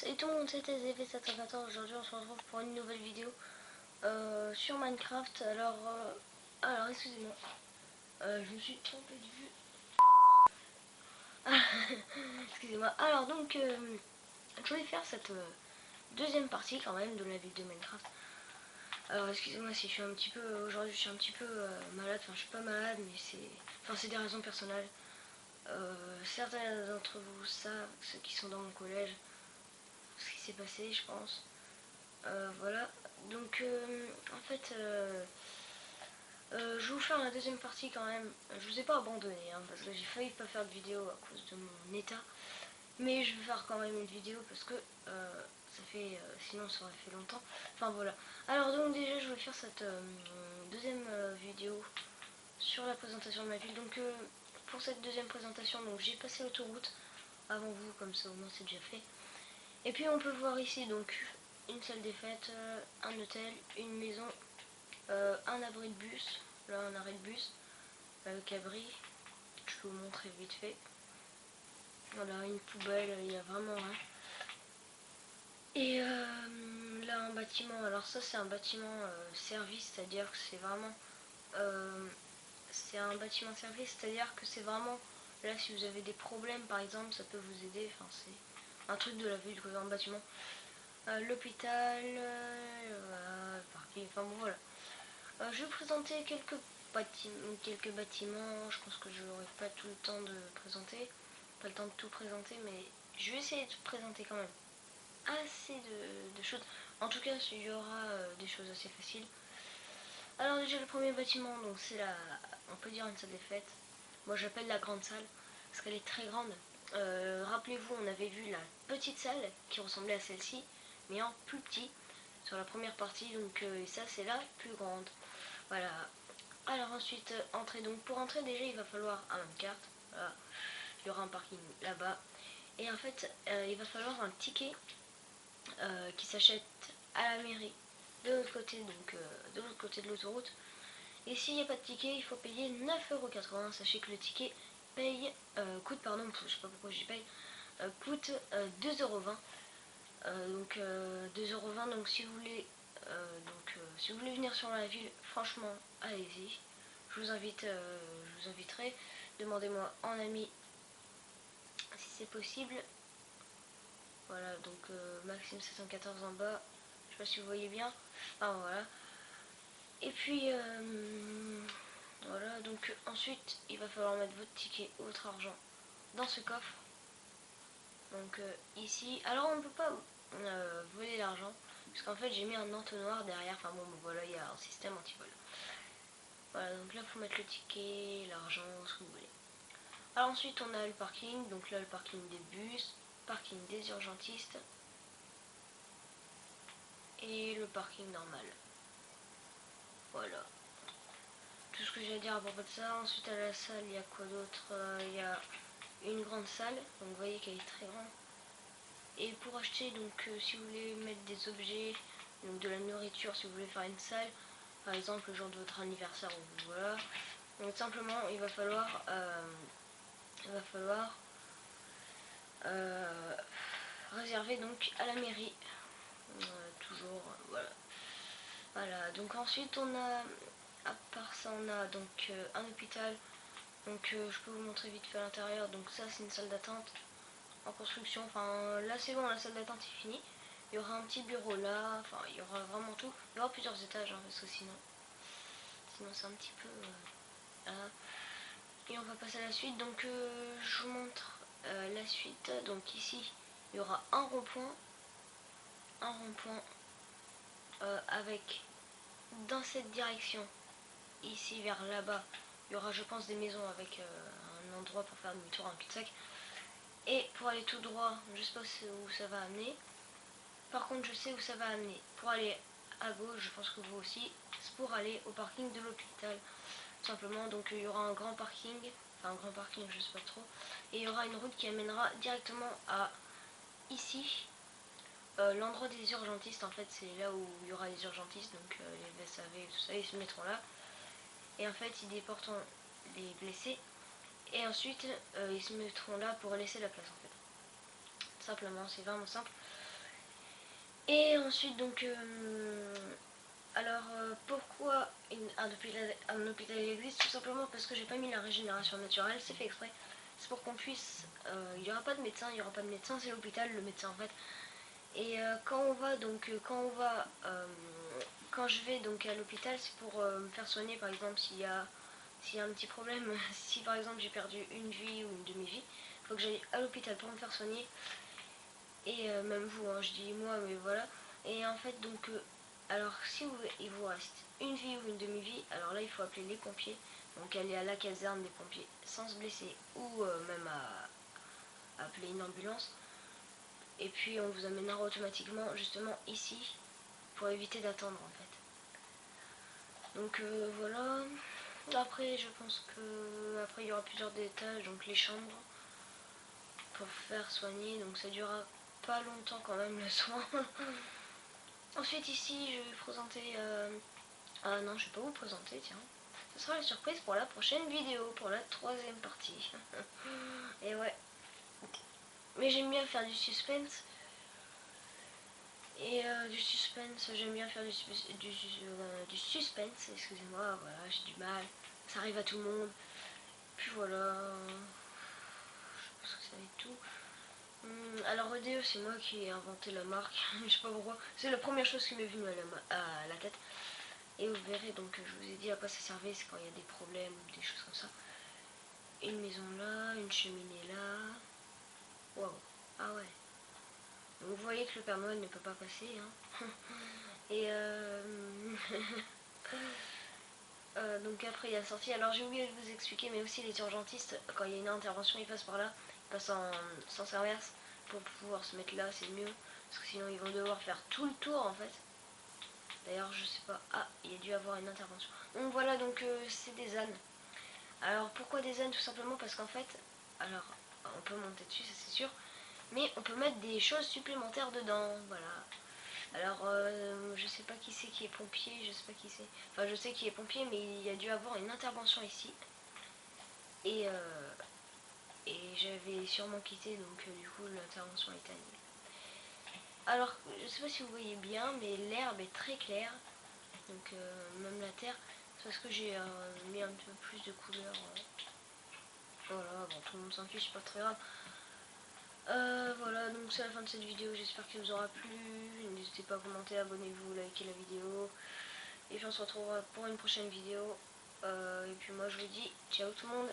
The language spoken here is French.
Salut tout le monde, c'était ZV714. Aujourd'hui on se retrouve pour une nouvelle vidéo sur Minecraft. Alors excusez-moi, je me suis trompé de vue. Excusez-moi. Alors donc je voulais faire cette deuxième partie quand même de la vidéo Minecraft. Alors excusez-moi si je suis un petit peu aujourd'hui, je suis un petit peu malade. Enfin je suis pas malade, mais c'est des raisons personnelles. Certains d'entre vous savent, ceux qui sont dans mon collège, ce qui s'est passé, je pense. Voilà, donc en fait je vais vous faire la deuxième partie quand même. Je vous ai pas abandonné hein, parce que j'ai failli pas faire de vidéo à cause de mon état, mais je vais faire quand même une vidéo parce que ça fait sinon ça aurait fait longtemps. Enfin voilà, alors donc déjà je vais faire cette deuxième vidéo sur la présentation de ma ville. Donc pour cette deuxième présentation, donc j'ai passé l'autoroute avant vous, comme ça au moins c'est déjà fait. Et puis on peut voir ici donc une salle des fêtes, un hôtel, une maison, un abri de bus, là un arrêt de bus avec abri, je vais vous montrer vite fait. Voilà, une poubelle, il y a vraiment rien. Et là un bâtiment, alors ça c'est un bâtiment service, c'est-à-dire que c'est vraiment c'est un bâtiment service, c'est-à-dire que c'est vraiment là si vous avez des problèmes par exemple, ça peut vous aider. Enfin c'est un truc de la ville, un bâtiment. L'hôpital, le parking, enfin bon voilà. Je vais vous présenter quelques bâtiments. Je pense que je n'aurai pas tout le temps de présenter, pas le temps de tout présenter, mais je vais essayer de présenter quand même assez de choses. En tout cas, il y aura des choses assez faciles. Alors déjà le premier bâtiment, donc c'est on peut dire une salle des fêtes. Moi j'appelle la grande salle parce qu'elle est très grande. Rappelez-vous, on avait vu la petite salle qui ressemblait à celle-ci, mais en plus petit sur la première partie. Donc ça c'est la plus grande. Voilà. Alors ensuite, entrer. Donc pour entrer déjà, il va falloir un carte. Voilà. Il y aura un parking là-bas. Et en fait, il va falloir un ticket qui s'achète à la mairie de l'autre côté, donc de l'autre côté de l'autoroute. Et s'il n'y a pas de ticket, il faut payer 9,80 €. Sachez que le ticket coûte, pardon, je sais pas pourquoi j'y paye, coûte 2,20 €. Donc 2,20 €. Donc si vous voulez si vous voulez venir sur la ville, franchement, allez-y. Je vous inviterai. Demandez-moi en ami si c'est possible. Voilà, donc Maxime 714 en bas. Je sais pas si vous voyez bien. Enfin voilà. Et puis voilà, donc ensuite il va falloir mettre votre ticket, votre argent dans ce coffre. Donc ici, alors on ne peut pas voler l'argent parce qu'en fait j'ai mis un entonnoir derrière. Enfin bon, voilà, il y a un système anti-vol. Voilà, donc là il faut mettre le ticket, l'argent, ce que vous voulez. Alors ensuite on a le parking, donc là le parking des bus, parking des urgentistes et le parking normal. Voilà. Tout ce que j'ai à dire à propos de ça. Ensuite à la salle, il y a quoi d'autre? Il y a une grande salle, donc vous voyez qu'elle est très grande. Et pour acheter, donc si vous voulez mettre des objets, donc de la nourriture, si vous voulez faire une salle, par exemple le jour de votre anniversaire, ou voilà. Donc simplement il va falloir réserver donc à la mairie. Toujours voilà. Voilà, donc ensuite on a, à part ça, on a donc un hôpital. Donc je peux vous montrer vite fait à l'intérieur. Donc ça c'est une salle d'attente en construction. Enfin là c'est bon, la salle d'attente est finie. Il y aura un petit bureau là, enfin il y aura vraiment tout. Il y aura plusieurs étages hein, parce que sinon c'est un petit peu et on va passer à la suite. Donc je vous montre la suite. Donc ici il y aura un rond-point avec dans cette direction, ici vers là-bas, il y aura je pense des maisons avec un endroit pour faire demi-tour, un cul-de-sac. Et pour aller tout droit, je sais pas où ça va amener. Par contre je sais où ça va amener. Pour aller à gauche, je pense que vous aussi, c'est pour aller au parking de l'hôpital. Tout simplement, donc il y aura un grand parking, enfin un grand parking je sais pas trop. Et il y aura une route qui amènera directement à ici. L'endroit des urgentistes, en fait c'est là où il y aura les urgentistes, donc les VSAV et tout ça, ils se mettront là. Et en fait ils déporteront les blessés. Et ensuite ils se mettront là pour laisser la place en fait. Simplement, c'est vraiment simple. Et ensuite donc alors pourquoi un hôpital existe? Tout simplement parce que j'ai pas mis la régénération naturelle, c'est fait exprès. C'est pour qu'on puisse, il n'y aura pas de médecin, c'est l'hôpital, le médecin en fait. Et quand je vais donc à l'hôpital, c'est pour me faire soigner par exemple s'il y a un petit problème, si par exemple j'ai perdu une vie ou une demi-vie, il faut que j'aille à l'hôpital pour me faire soigner. Et même vous, hein, je dis moi, mais voilà. Et en fait, donc, alors si il vous reste une vie ou une demi-vie, alors là, il faut appeler les pompiers. Donc aller à la caserne des pompiers sans se blesser ou même à appeler une ambulance. Et puis on vous amènera automatiquement justement ici pour éviter d'attendre en fait. Donc voilà. Après, je pense que après il y aura plusieurs étages, donc les chambres pour faire soigner. Donc ça durera pas longtemps quand même le soin. Ensuite ici je vais vous présenter... Ah non, je vais pas vous présenter, tiens. Ce sera la surprise pour la prochaine vidéo, pour la troisième partie. Et ouais. Mais j'aime bien faire du suspense. Et du suspense, j'aime bien faire du suspense, excusez-moi, voilà, j'ai du mal. Ça arrive à tout le monde. Puis voilà. Je pense que ça va être tout. Alors EDE, c'est moi qui ai inventé la marque. Je sais pas pourquoi. C'est la première chose qui m'est venue à la tête. Et vous verrez, donc je vous ai dit à quoi ça servait, c'est quand il y a des problèmes ou des choses comme ça. Une maison là, une cheminée là. Waouh. Ah ouais. Donc vous voyez que le Père Noël ne peut pas passer. Hein. Et donc après il y a sorti. Alors j'ai oublié de vous expliquer, mais aussi les urgentistes, quand il y a une intervention, ils passent par là. Ils passent en sens inverse pour pouvoir se mettre là, c'est mieux. Parce que sinon ils vont devoir faire tout le tour en fait. D'ailleurs je sais pas. Ah, il y a dû avoir une intervention. Donc voilà, donc c'est des ânes. Alors pourquoi des ânes? Tout simplement parce qu'en fait, alors on peut monter dessus, ça c'est sûr, mais on peut mettre des choses supplémentaires dedans, voilà. Alors je sais pas qui c'est qui est pompier, je sais pas qui c'est. Enfin je sais qui est pompier, mais il y a dû avoir une intervention ici. Et, j'avais sûrement quitté, donc du coup l'intervention est annulée. Alors je sais pas si vous voyez bien, mais l'herbe est très claire, donc même la terre, c'est parce que j'ai mis un peu plus de couleur. Voilà, bon, tout le monde s'en fiche, c'est pas très grave. Voilà, donc c'est la fin de cette vidéo, j'espère qu'elle vous aura plu. N'hésitez pas à commenter, abonnez-vous, likez la vidéo. Et puis on se retrouvera pour une prochaine vidéo. Et puis moi je vous dis ciao tout le monde.